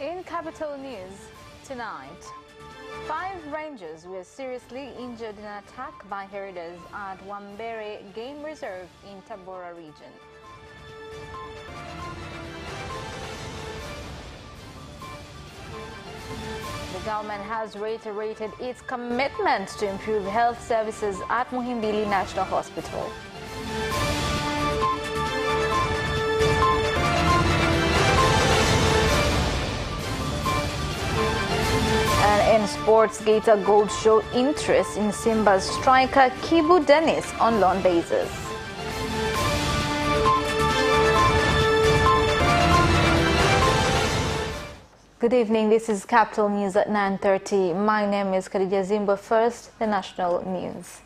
In Capital News tonight, 5 rangers were seriously injured in an attack by herders at Wambere Game Reserve in Tabora region. The government has reiterated its commitment to improve health services at Muhimbili National Hospital. And in sports, Gator Gold show interest in Simba's striker Kibu Dennis on loan basis. Good evening, this is Capital News at 9:30. My name is Khadija Zimba. First, the national news.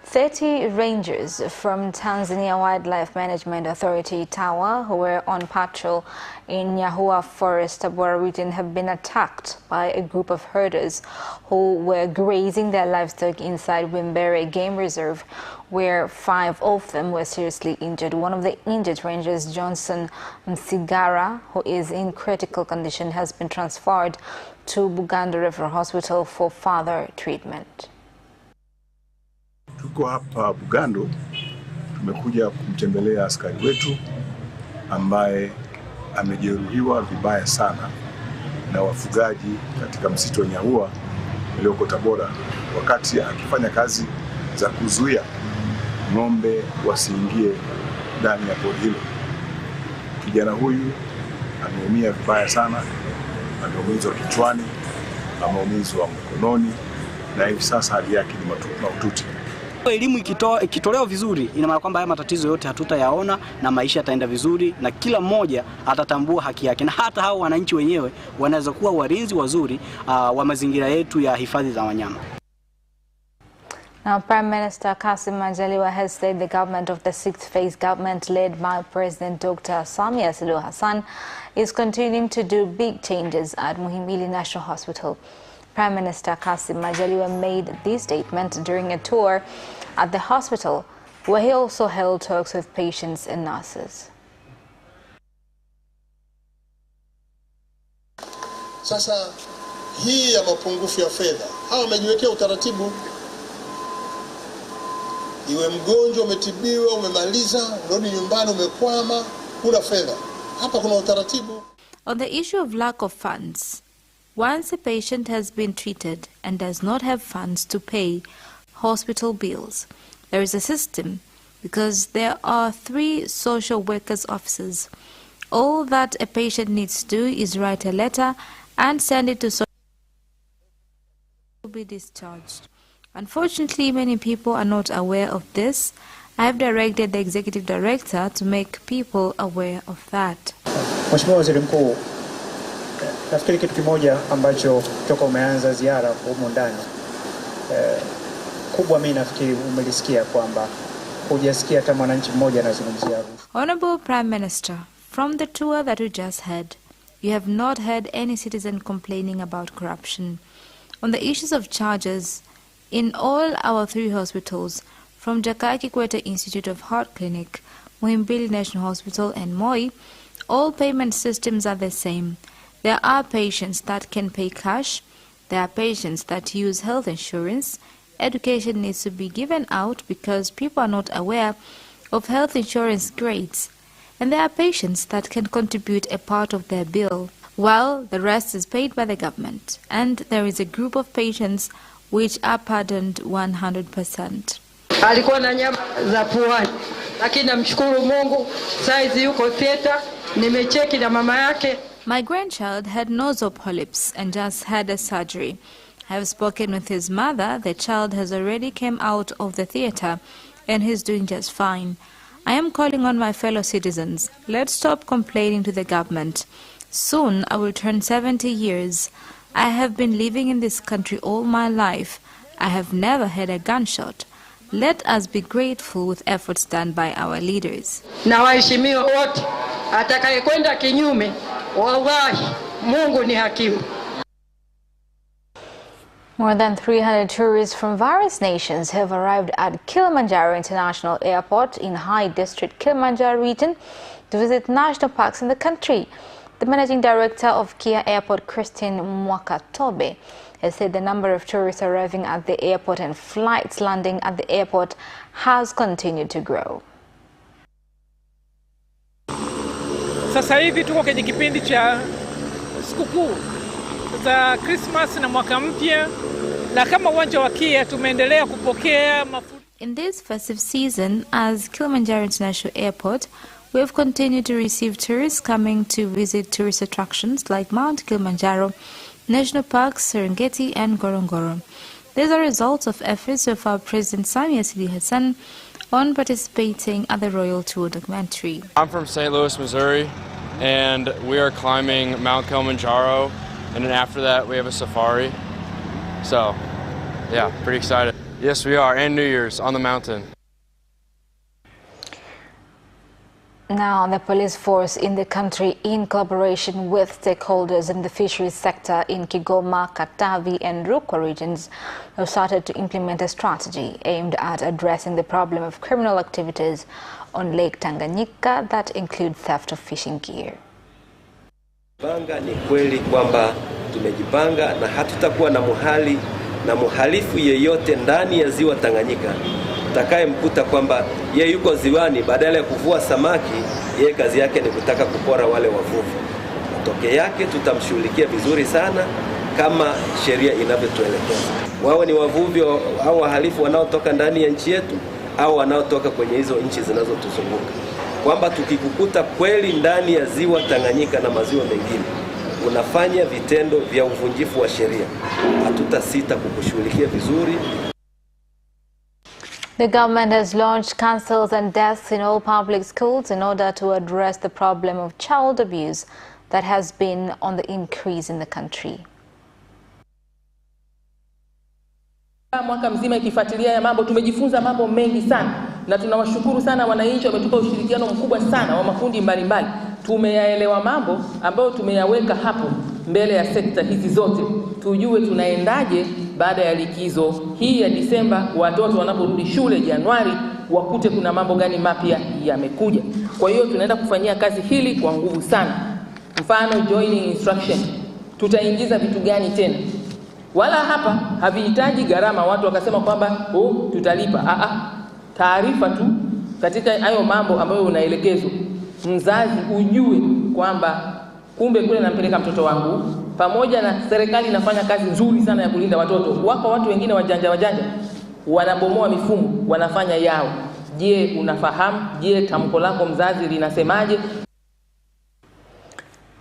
30 rangers from Tanzania Wildlife Management Authority, TAWA, who were on patrol in Nyahua Forest, Tabora region, have been attacked by a group of herders who were grazing their livestock inside Wambere Game Reserve, where 5 of them were seriously injured. One of the injured rangers, Johnson Msigara, who is in critical condition, has been transferred to Bugando Referral Hospital for further treatment. Tuko hapa Bugando, tumekuja kumtembelea askari wetu ambaye amejeruhiwa vibaya sana na wafugaji katika msitu wa Nyahua ulioko Tabora wakati akifanya kazi za kuzuia ng'ombe wasiingie ndani ya pori hilo. Kijana huyu ameumia vibaya sana, ameumizwa kichwani, ameumizwa mkononi na hivi sasa hali yake ni mahututi. Elimu ikitolewa vizuri, ina maana kwamba haya matatizo yote hatutayaona na maisha yataenda vizuri na kila mmoja atatambua haki yake, na hata hao wananchi wenyewe wanaweza kuwa walinzi wazuri wa mazingira yetu ya hifadhi za wanyama. Now, Prime Minister Kassim Majaliwa has said the government of the 6th phase government led by President Dr. Samia Suluhu Hassan is continuing to do big changes at Muhimbili National Hospital. Prime Minister Kassim Majaliwa made this statement during a tour at the hospital, where he also held talks with patients and nurses. Sasa hii ya mapungufu ya fedha, hawa wamejiwekea utaratibu. Iwe mgonjwa umetibiwa, umemaliza, rudi nyumbani umekwama, huna fedha. Hapa kuna utaratibu. On the issue of lack of funds, once a patient has been treated and does not have funds to pay hospital bills, there is a system because there are 3 social workers officers. All that a patient needs to do is write a letter and send it to social to be discharged. Unfortunately, many people are not aware of this. I have directed the executive director to make people aware of that. Mheshimiwa Waziri Mkuu, nafikiri kitu kimoja ambacho toka umeanza ziara huko ndani kubwa, mimi nafikiri umelisikia kwamba hujasikia hata mwananchi mmoja anazungumzia rushwa. Honorable Prime Minister, from the tour that we just had, you have not heard any citizen complaining about corruption. On the issues of charges, in all our 3 hospitals, from Jakaya Kikwete Institute of Heart Clinic, Muhimbili National Hospital and Moi, all payment systems are the same. There are patients that can pay cash, there are patients that use health insurance. Education needs to be given out because people are not aware of health insurance grades. And there are patients that can contribute a part of their bill, while the rest is paid by the government. And there is a group of patients which are pardoned 100%. Alikuwa na nyama za puani, lakini namshukuru Mungu saizi yuko theater, nimecheki na mama yake. My grandchild had nasal polyps and just had a surgery. I have spoken with his mother. The child has already come out of the theater and he's doing just fine. I am calling on my fellow citizens. Let's stop complaining to the government. Soon I will turn 70 years. I have been living in this country all my life. I have never had a gunshot. Let us be grateful with efforts done by our leaders. Na waheshimiwa wote, atakayekwenda kinyume, wallahi Mungu ni hakimu. More than 300 tourists from various nations have arrived at Kilimanjaro International Airport in High District Kilimanjaro region to visit national parks in the country. The managing director of Kia Airport, Christine Mwakatobe, has said the number of tourists arriving at the airport and flights landing at the airport has continued to grow. Sasa hivi tuko kwenye kipindi cha sikukuu za Christmas na mwaka mpya, na kama uwanja wa Kia tumeendelea kupokea In this festive season, as Kilimanjaro International Airport, we have continued to receive tourists coming to visit tourist attractions like Mount Kilimanjaro, national parks, Serengeti and Ngorongoro. These are results of efforts of our President Samia Suluhu Hassan on participating at the Royal Tour documentary. I'm from St. Louis, Missouri, and we are climbing Mount Kilimanjaro, and then after that we have a safari. So, yeah, pretty excited. Yes, we are, and New Year's on the mountain. Now, the police force in the country, in collaboration with stakeholders in the fisheries sector in Kigoma, Katavi and Rukwa regions, have started to implement a strategy aimed at addressing the problem of criminal activities on Lake Tanganyika that include theft of fishing gear. Panga ni kweli kwamba tumejipanga na hatutakuwa na muhalifu yeyote ndani ya ziwa Tanganyika utakayemkuta kwamba yeye yuko ziwani, badala ya kuvua samaki, yeye kazi yake ni kutaka kupora wale wavuvi. Matokeo yake tutamshughulikia vizuri sana kama sheria inavyotuelekeza. Wao ni wavuvi au wahalifu wanaotoka ndani ya nchi yetu au wanaotoka kwenye hizo nchi zinazotuzunguka. Kwamba tukikukuta kweli ndani ya ziwa Tanganyika na maziwa mengine unafanya vitendo vya uvunjifu wa sheria, hatutasita kukushughulikia vizuri. The government has launched cancels and desks in all public schools in order to address the problem of child abuse that has been on the increase in the country. Mwaka mzima ikifuatilia ya mambo, tumejifunza mambo mengi sana, na tunawashukuru sana wananchi, wametupa ushirikiano mkubwa sana wa makundi mbalimbali. Tumeyaelewa mambo ambayo tumeyaweka hapo mbele ya sekta hizi zote, tujue tunaendaje baada ya likizo hii ya Disemba, watoto wanaporudi shule Januari, wakute kuna mambo gani mapya yamekuja. Kwa hiyo tunaenda kufanyia kazi hili kwa nguvu sana. Mfano, joining instruction, tutaingiza vitu gani tena? Wala hapa havihitaji gharama watu wakasema kwamba tutalipa. Taarifa tu katika hayo mambo ambayo unaelekezwa, mzazi ujue kwamba kumbe kule nampeleka mtoto wangu, pamoja na serikali inafanya kazi nzuri sana ya kulinda watoto. Wako watu wengine wajanja wanabomoa mifumo, wanafanya yao. Je, unafahamu? Je, tamko lako mzazi linasemaje?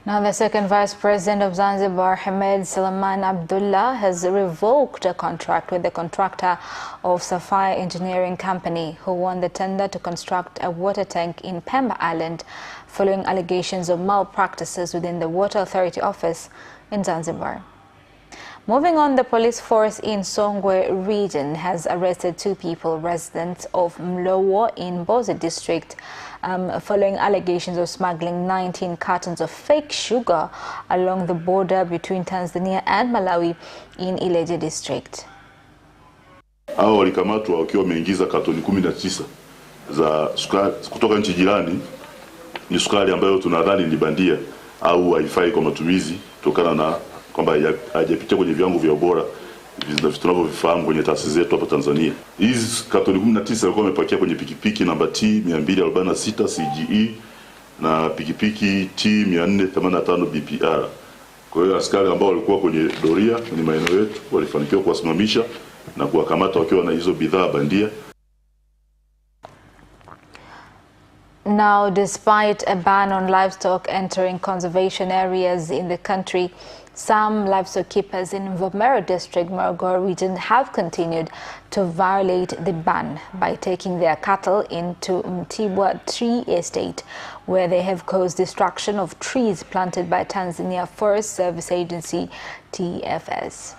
Now, the second Vice President of Zanzibar, Hamed Salaman Abdullah, has revoked a contract with the contractor of Sapphire Engineering Company, who won the tender to construct a water tank in Pemba Island, following allegations of malpractices within the Water Authority office in Zanzibar. Moving on, the police force in Songwe region has arrested 2 people, residents of Mlowo in Bozi district, following allegations of smuggling 19 cartons of fake sugar along the border between Tanzania and Malawi in Ileje district. Hao walikamatwa wakiwa wameingiza katoni 19 za sukari kutoka nchi jirani. Ni sukari ambayo tunadhani ni bandia au haifai kwa matumizi kutokana na kwamba haijapitia kwenye viwango vya ubora tunavyovifahamu kwenye taasisi zetu hapa Tanzania. Hizi katoni 19 walikuwa wamepakia kwenye pikipiki namba T 246 CGE na pikipiki T 485 BPR. Kwa hiyo askari ambao walikuwa kwenye doria kwenye maeneo yetu walifanikiwa kuwasimamisha na kuwakamata wakiwa na hizo bidhaa bandia. Now, despite a ban on livestock entering conservation areas in the country, some livestock keepers in Vomero district, Morogoro region, have continued to violate the ban by taking their cattle into Mtibwa Tree Estate, where they have caused destruction of trees planted by Tanzania Forest Service Agency, TFS.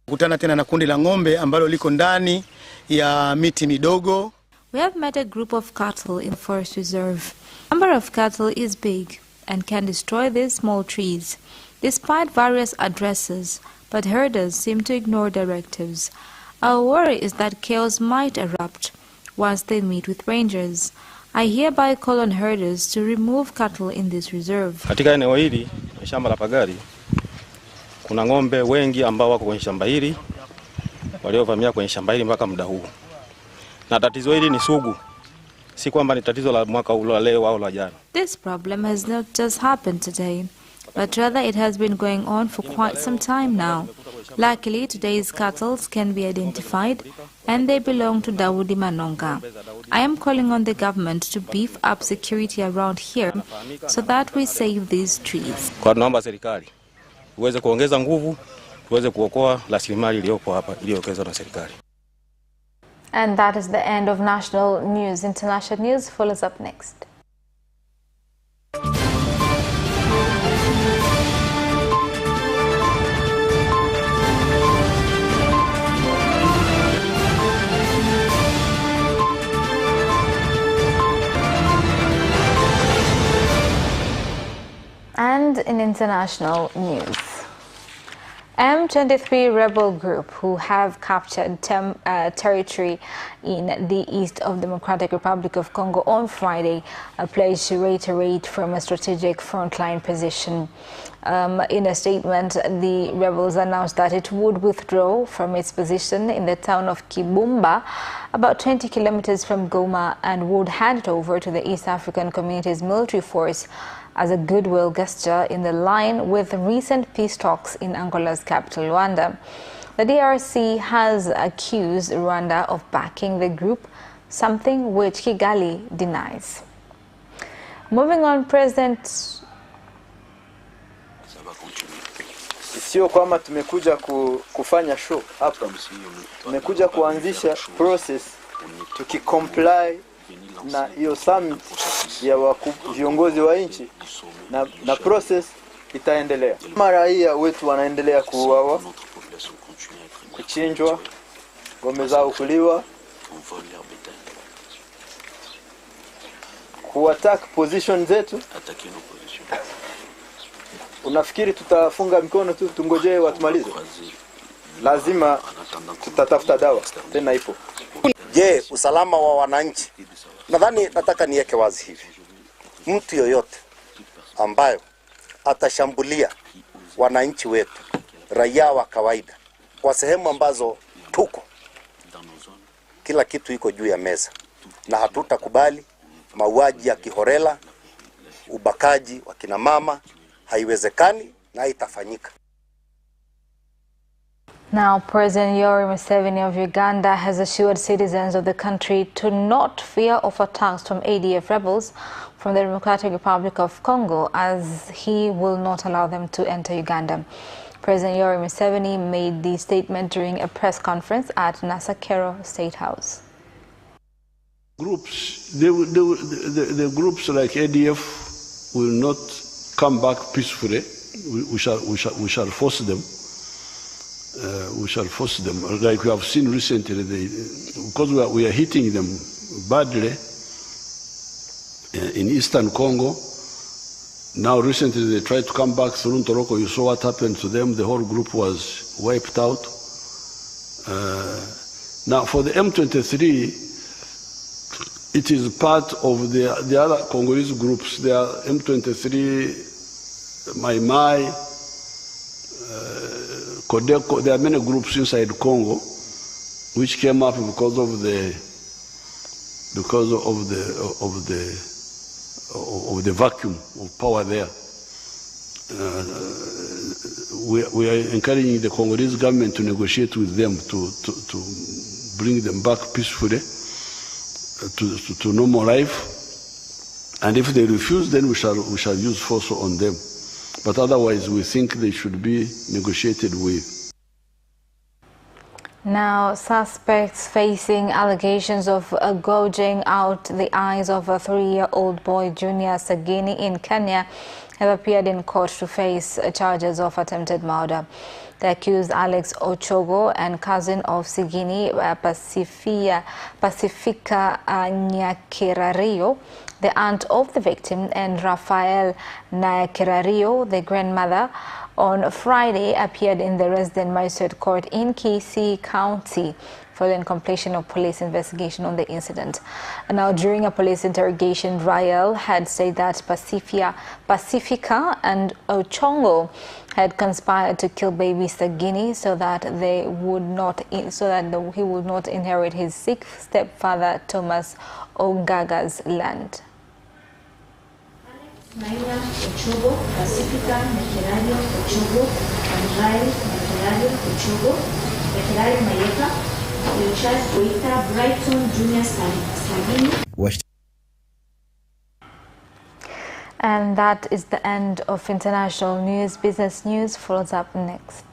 Kutana tena na kundi la ng'ombe ambalo liko ndani ya miti midogo. We have met a group of cattle in the forest reserve. The number of cattle is big and can destroy these small trees, despite various addresses, but herders seem to ignore directives. Our worry is that chaos might erupt once they meet with rangers. I hereby call on herders to remove cattle in this reserve. Katika eneo hili shamba la Pagari kuna ng'ombe wengi ambao wako kwenye shamba hili waliovamia kwenye shamba hili mpaka muda huu. Na tatizo hili ni sugu. Si kwamba ni tatizo la mwaka huu la leo au la jana. This problem has not just happened today, but rather it has been going on for quite some time now. Luckily, today's cattle can be identified and they belong to Daudi Manonga. I am calling on the government to beef up security around here so that we save these trees. Kwa naomba serikali uweze kuongeza nguvu, tuweze kuokoa rasilimali iliyopo hapa iliyowekezwa na serikali. And that is the end of national news. International news follows up next. And in international news, M23 rebel group who have captured territory in the east of Democratic Republic of Congo on Friday pledged to reiterate from a strategic frontline position. In a statement, the rebels announced that it would withdraw from its position in the town of Kibumba, about 20 kilometers from Goma, and would hand it over to the East African Community's military force as a goodwill gesture in the line with recent peace talks in Angola's capital, Luanda. The DRC has accused Rwanda of backing the group, something which Kigali denies. Moving on, President... Sio kwamba tumekuja kufanya show hapa. Tumekuja kuanzisha process tukicomply na hiyo summit ya viongozi wa nchi na process itaendelea. Raia wetu wanaendelea kuuawa, kuchinjwa, ng'ombe zao kuliwa, kuattack position zetu. Unafikiri tutafunga mikono tu tungojee watumalize? Lazima tutatafuta dawa, tena ipo. Je, usalama wa wananchi? Nadhani nataka niweke wazi hivi. Mtu yoyote ambayo atashambulia wananchi wetu, raia wa kawaida, kwa sehemu ambazo tuko, kila kitu iko juu ya meza. Na hatutakubali mauaji ya kihorela, ubakaji wa kina mama, haiwezekani na haitafanyika. Now, President Yoweri Museveni of Uganda has assured citizens of the country to not fear of attacks from ADF rebels from the Democratic Republic of Congo, as he will not allow them to enter Uganda. President Yoweri Museveni made the statement during a press conference at Nasakero State House. Groups, the groups like ADF will not come back peacefully. We shall force them. We shall force them, like we have seen recently, because we are hitting them badly in eastern Congo. Now recently they tried to come back through Ntoroko. You saw what happened to them. The whole group was wiped out. Now for the M23, it is part of the other Congolese groups. There are M23, Mai Mai, Kodeko. There are many groups inside Congo which came up because of the vacuum of power there. We are encouraging the Congolese government to negotiate with them to bring them back peacefully to normal life. And if they refuse, then we shall use force on them. But otherwise, we think they should be negotiated with. Now, suspects facing allegations of gouging out the eyes of a 3-year-old boy, Junior Sagini, in Kenya, have appeared in court to face charges of attempted murder. The accused, Alex Ochogo, and cousin of Sigini, Pacifica Nyakirario, the aunt of the victim, and Rafael Nyakirario, the grandmother, on Friday appeared in the resident magistrate court in Kisii County following completion of police investigation on the incident. And now, during a police interrogation, Rael had said that Pacifica and Ochongo had conspired to kill baby Sagini so that he would not inherit his sick stepfather Thomas Ogaga's land. Maina Ochogo, Pacifica, Veterario Ochogo, Andrai, Veterario Ochogo, Veterario Mayeka, Yochas Goita, Brighton, Junior Sagini. And that is the end of international news. Business news follows up next.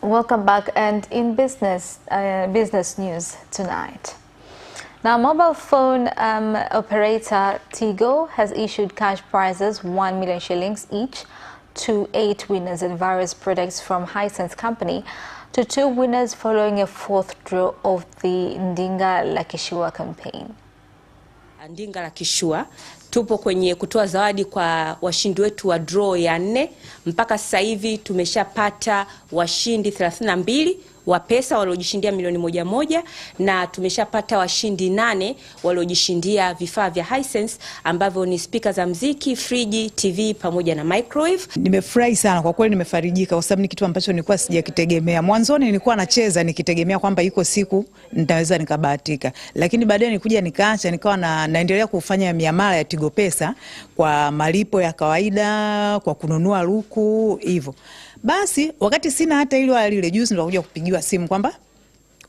Welcome back, and in business news tonight. Now, mobile phone operator Tigo has issued cash prizes 1 million shillings each to 8 winners in various products from Hisense Company to 2 winners following a 4th draw of the Ndinga la Kishua campaign. Ndinga la Kishua tupo kwenye kutoa zawadi kwa washindi wetu wa draw ya 4. Mpaka sasa hivi tumeshapata washindi 32 wa pesa waliojishindia milioni 1 na tumeshapata washindi 8 waliojishindia vifaa vya Hisense ambavyo ni speaker za muziki, friji, TV pamoja na microwave. Nimefurahi sana kwa kweli, nimefarijika kwa sababu ni kitu ambacho nilikuwa sijakitegemea. Mwanzoni nilikuwa nacheza nikitegemea kwamba iko siku nitaweza nikabahatika. Lakini baadaye nilikuja nikaacha, nikawa naendelea kufanya miamala ya Tigo Pesa kwa malipo ya kawaida, kwa kununua luku hivyo. Basi wakati sina hata ile juzi nilikuja kupigiwa simu kwamba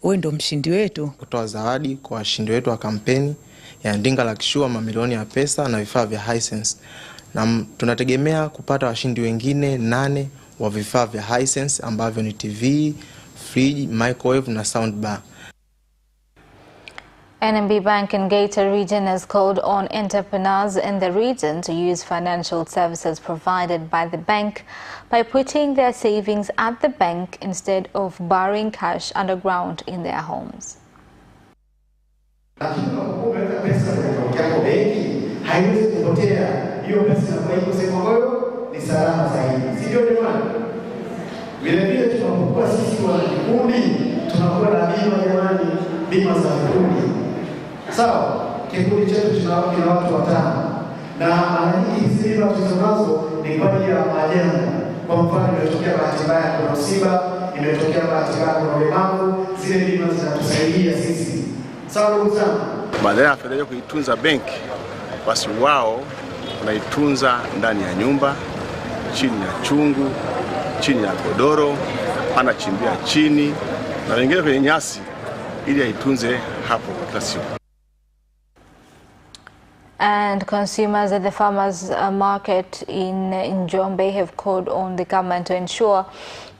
wewe ndo mshindi wetu. Kutoa zawadi kwa washindi wetu wa kampeni ya Ndinga la Kishua, mamilioni ya pesa na vifaa vya Hisense. Na tunategemea kupata washindi wengine 8 wa vifaa vya Hisense ambavyo ni TV, fridge, microwave na soundbar. NMB Bank in Gator region has called on entrepreneurs in the region to use financial services provided by the bank by putting their savings at the bank instead of borrowing cash underground in their homes. Sawa, kikundi chetu kina watu 5 na mara nyingi hizi bima tulizonazo ni kwa ajili ya majanga. Kwa mfano, imetokea bahati mbaya kuna msiba, imetokea bahati mbaya kuna ulemavu, zile bima zinatusaidia sisi. Sawa ndugu zangu, badala ya fedha kuitunza benki, basi wao wanaitunza ndani ya nyumba, chini ya chungu, chini ya godoro, anachimbia chini na wengine kwenye nyasi ili aitunze hapo kila siku. And consumers at the farmers market in Njombe have called on the government to ensure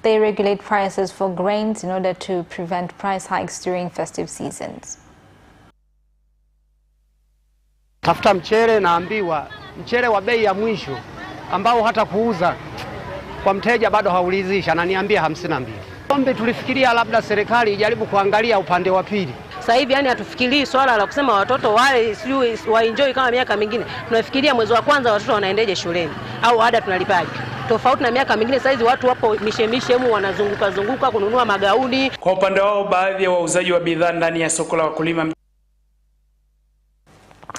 they regulate prices for grains in order to prevent price hikes during festive seasons. Tafuta mchele, naambiwa mchele wa bei ya mwisho ambao hata kuuza kwa mteja bado haulizisha, na niambia 52. Njombe tulifikiria labda serikali ijaribu kuangalia upande wa pili. Sasa hivi yani hatufikirii swala la kusema watoto wale sijui waenjoy kama miaka mingine. Tunafikiria mwezi wa kwanza watoto wanaendeje shuleni au ada tunalipaje. Tofauti na miaka mingine, saizi watu wapo mishemishe humu wanazunguka kununua magauni. Kwa upande wao, baadhi ya wauzaji wa bidhaa ndani ya soko la wakulima.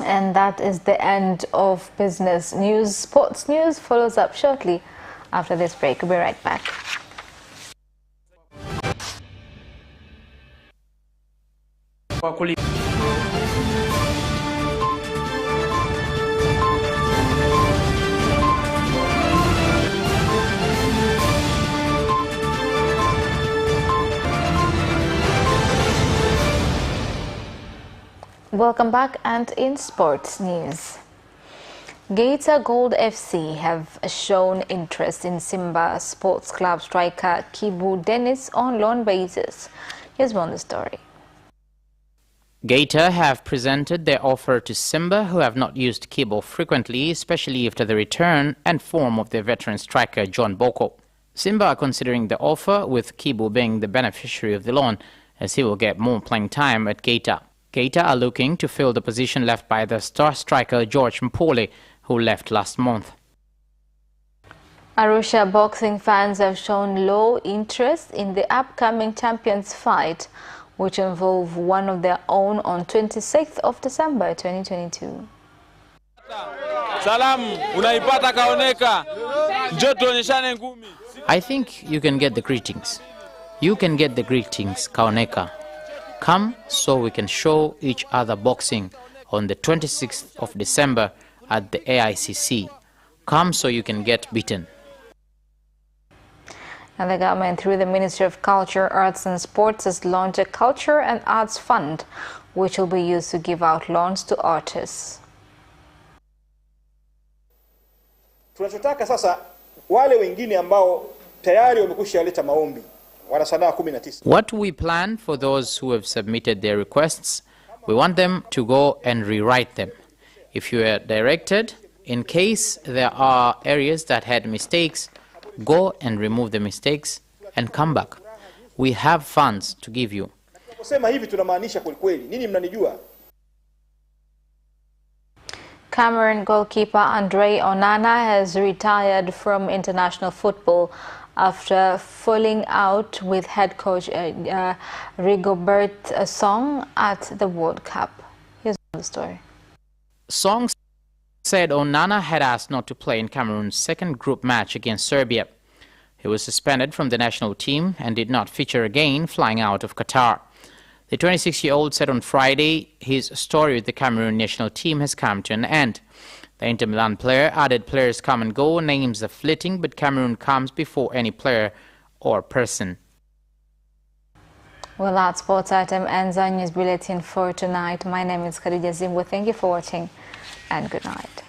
And that is the end of business news. Sports news follows up shortly after this break. We'll be right back. Welcome back, and in sports news. Gator Gold FC have shown interest in Simba Sports Club striker Kibu Dennis on loan basis. Here's more on the story. Gator have presented their offer to Simba, who have not used Kibu frequently, especially after the return and form of their veteran striker John Boko. Simba are considering the offer, with Kibu being the beneficiary of the loan, as he will get more playing time at Geita. Geita are looking to fill the position left by the star striker George Mpole, who left last month. Arusha boxing fans have shown low interest in the upcoming champions fight, which involve one of their own on 26th of December 2022. I think you can get the greetings. You can get the greetings, Kaoneka. Come so we can show each other boxing on the 26th of December at the AICC. Come so you can get beaten. And the government, through the Ministry of Culture, Arts and Sports, has launched a Culture and Arts Fund, which will be used to give out loans to artists. Tunachotaka sasa wale wengine ambao tayari wamekushaleta maombi wana sanaa 19. What we plan for those who have submitted their requests, we want them to go and rewrite them. If you are directed, in case there are areas that had mistakes, go and remove the mistakes and come back. We have funds to give you. Kusema hivi tunamaanisha kweli. Nini mnanijua? Cameroon goalkeeper Andre Onana has retired from international football after falling out with head coach Rigobert Song at the World Cup. Here's the story. Song said Onana had asked not to play in Cameroon's second group match against Serbia. He was suspended from the national team and did not feature again, flying out of Qatar. The 26-year-old said on Friday his story with the Cameroon national team has come to an end. The Inter Milan player added players come and go, names are fleeting, but Cameroon comes before any player or person. Well, that sports item ends our news bulletin for tonight. My name is Khadija Zimbo. Thank you for watching and good night.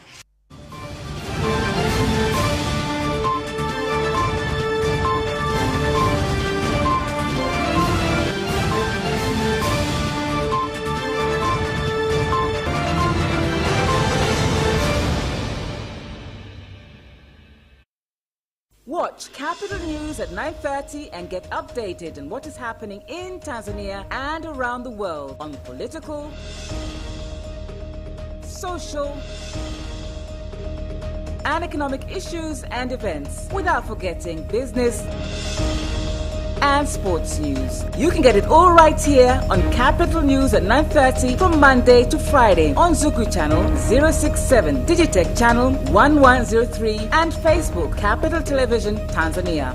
Watch Capital News at 9:30 and get updated on what is happening in Tanzania and around the world on political, social, and economic issues and events, without forgetting business and sports news. You can get it all right here on Capital News at 9:30 from Monday to Friday on Zuku Channel 067, Digitech Channel 1103 and Facebook Capital Television Tanzania.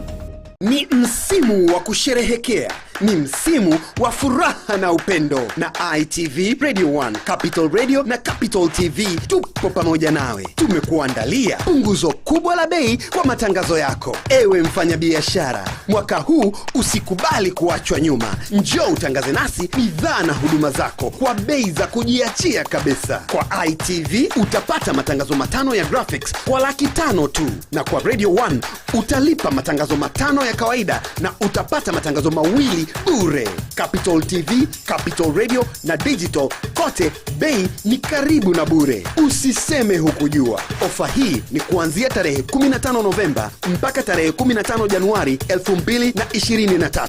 Ni msimu wa kusherehekea, ni msimu wa furaha na upendo, na ITV, Radio 1, Capital Radio na Capital TV tupo pamoja nawe. Tumekuandalia punguzo kubwa la bei kwa matangazo yako. Ewe mfanyabiashara, mwaka huu usikubali kuachwa nyuma. Njoo utangaze nasi bidhaa na huduma zako kwa bei za kujiachia kabisa. Kwa ITV utapata matangazo 5 ya graphics kwa $500 tu, na kwa Radio 1 utalipa matangazo 5 ya kawaida na utapata matangazo 2 bure. Capital TV, Capital Radio na Digital, kote bei ni karibu na bure. Usiseme hukujua. Ofa hii ni kuanzia tarehe 15 Novemba mpaka tarehe 15 Januari 2023.